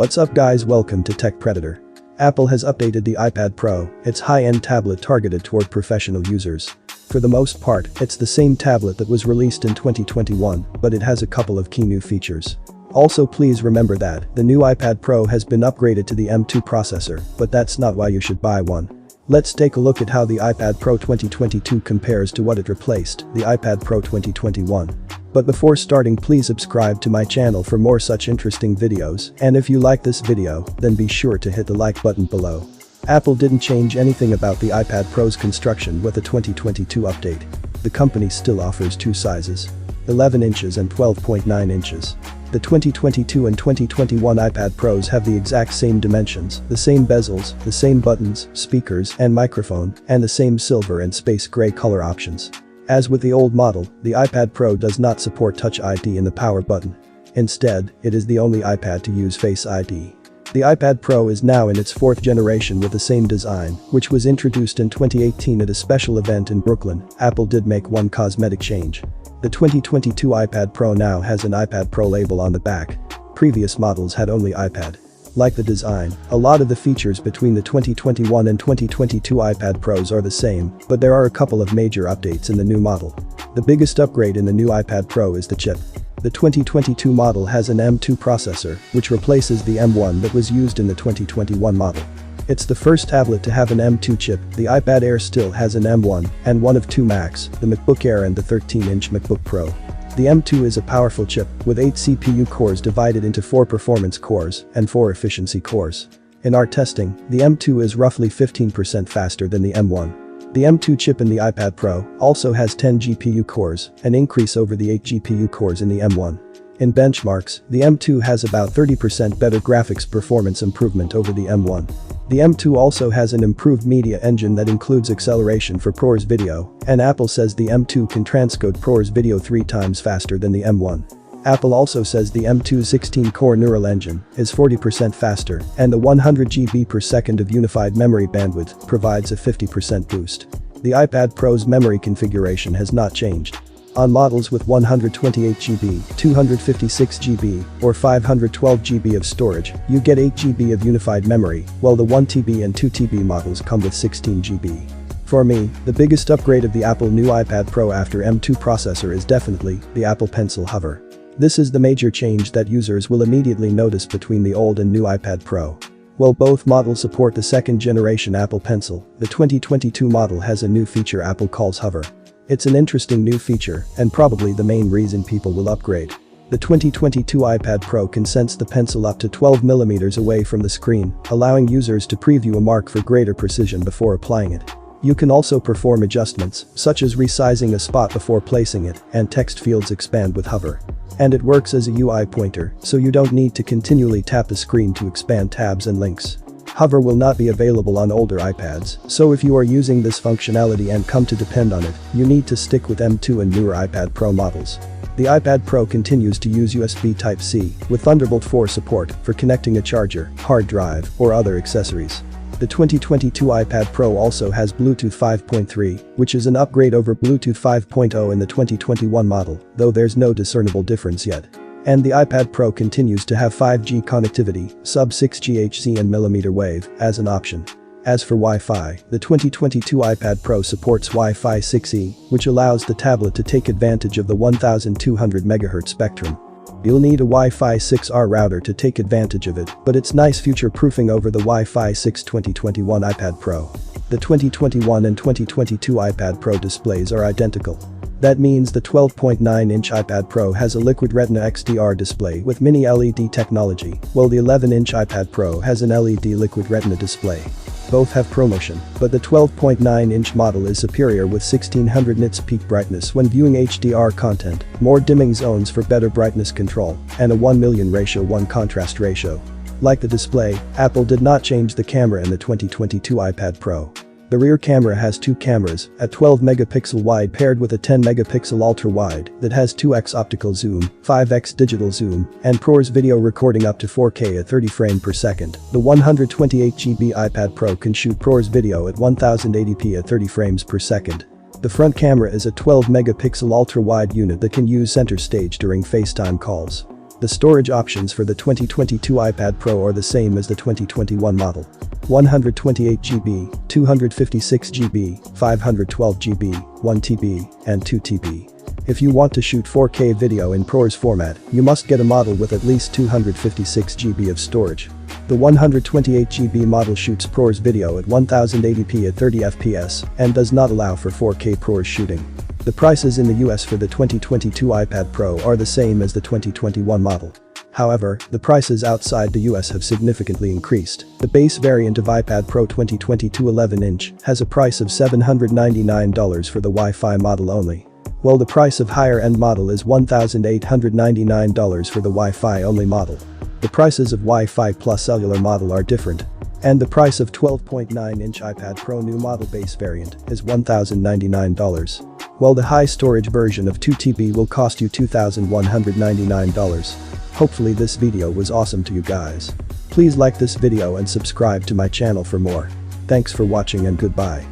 What's up guys, welcome to Tech Predator. Apple has updated the iPad Pro, its high-end tablet targeted toward professional users. For the most part, it's the same tablet that was released in 2021, but it has a couple of key new features. Also please remember that the new iPad Pro has been upgraded to the M2 processor, but that's not why you should buy one. Let's take a look at how the iPad Pro 2022 compares to what it replaced, the iPad Pro 2021. But before starting, please subscribe to my channel for more such interesting videos, and if you like this video, then be sure to hit the like button below. Apple didn't change anything about the iPad Pro's construction with the 2022 update. The company still offers two sizes: 11 inches and 12.9 inches. The 2022 and 2021 iPad Pros have the exact same dimensions, the same bezels, the same buttons, speakers, and microphone, and the same silver and space gray color options. As with the old model, the iPad Pro does not support Touch ID in the power button. Instead, it is the only iPad to use Face ID. The iPad Pro is now in its fourth generation with the same design, which was introduced in 2018 at a special event in Brooklyn. Apple did make one cosmetic change. The 2022 iPad Pro now has an iPad Pro label on the back. Previous models had only iPad. Like the design, a lot of the features between the 2021 and 2022 iPad Pros are the same, but there are a couple of major updates in the new model. The biggest upgrade in the new iPad Pro is the chip. The 2022 model has an M2 processor, which replaces the M1 that was used in the 2021 model. It's the first tablet to have an M2 chip. The iPad Air still has an M1 and one of two Macs, the MacBook Air and the 13-inch MacBook Pro. The M2 is a powerful chip with 8 CPU cores divided into 4 performance cores and 4 efficiency cores. In our testing, the M2 is roughly 15% faster than the M1. The M2 chip in the iPad Pro also has 10 GPU cores, an increase over the 8 GPU cores in the M1. In benchmarks, the M2 has about 30% better graphics performance improvement over the M1. The M2 also has an improved media engine that includes acceleration for ProRes video, and Apple says the M2 can transcode ProRes video 3 times faster than the M1. Apple also says the M2's 16-core neural engine is 40% faster, and the 100 GB per second of unified memory bandwidth provides a 50% boost. The iPad Pro's memory configuration has not changed. On models with 128 GB, 256 GB, or 512 GB of storage, you get 8 GB of unified memory, while the 1 TB and 2 TB models come with 16 GB. For me, the biggest upgrade of the Apple new iPad Pro after M2 processor is definitely the Apple Pencil Hover. This is the major change that users will immediately notice between the old and new iPad Pro. While both models support the second generation Apple Pencil, the 2022 model has a new feature Apple calls Hover. It's an interesting new feature and probably the main reason people will upgrade. The 2022 iPad Pro can sense the pencil up to 12mm away from the screen, allowing users to preview a mark for greater precision before applying it. You can also perform adjustments, such as resizing a spot before placing it, and text fields expand with Hover. And it works as a UI pointer, so you don't need to continually tap the screen to expand tabs and links. Hover will not be available on older iPads, so if you are using this functionality and come to depend on it, you need to stick with M2 and newer iPad Pro models. The iPad Pro continues to use USB Type-C with Thunderbolt 4 support for connecting a charger, hard drive, or other accessories. The 2022 iPad Pro also has Bluetooth 5.3, which is an upgrade over Bluetooth 5.0 in the 2021 model, though there's no discernible difference yet. And the iPad Pro continues to have 5G connectivity, sub-6 GHz and millimeter wave, as an option. As for Wi-Fi, the 2022 iPad Pro supports Wi-Fi 6E, which allows the tablet to take advantage of the 1200 MHz spectrum. You'll need a Wi-Fi 6R router to take advantage of it, but it's nice future-proofing over the Wi-Fi 6 2021 iPad Pro. The 2021 and 2022 iPad Pro displays are identical. That means the 12.9-inch iPad Pro has a Liquid Retina XDR display with mini LED technology, while the 11-inch iPad Pro has an LED Liquid Retina display. Both have ProMotion, but the 12.9-inch model is superior with 1600 nits peak brightness when viewing HDR content, more dimming zones for better brightness control, and a 1:1 contrast ratio. Like the display, Apple did not change the camera in the 2022 iPad Pro. The rear camera has two cameras, a 12-megapixel wide paired with a 10-megapixel ultra-wide that has 2x optical zoom, 5x digital zoom, and ProRes video recording up to 4K at 30 frames per second. The 128 GB iPad Pro can shoot ProRes video at 1080p at 30 frames per second. The front camera is a 12-megapixel ultra-wide unit that can use center stage during FaceTime calls. The storage options for the 2022 iPad Pro are the same as the 2021 model. 128GB, 256GB, 512GB, 1TB, and 2TB. If you want to shoot 4K video in ProRes format, you must get a model with at least 256GB of storage. The 128GB model shoots ProRes video at 1080p at 30fps and does not allow for 4K ProRes shooting. The prices in the US for the 2022 iPad Pro are the same as the 2021 model. However, the prices outside the US have significantly increased. The base variant of iPad Pro 2022 11-inch has a price of $799 for the Wi-Fi model only, while the price of higher-end model is $1,899 for the Wi-Fi only model. The prices of Wi-Fi plus cellular model are different, and the price of 12.9-inch iPad Pro new model base variant is $1,099, while the high storage version of 2TB will cost you $2,199. Hopefully this video was awesome to you guys. Please like this video and subscribe to my channel for more. Thanks for watching and goodbye.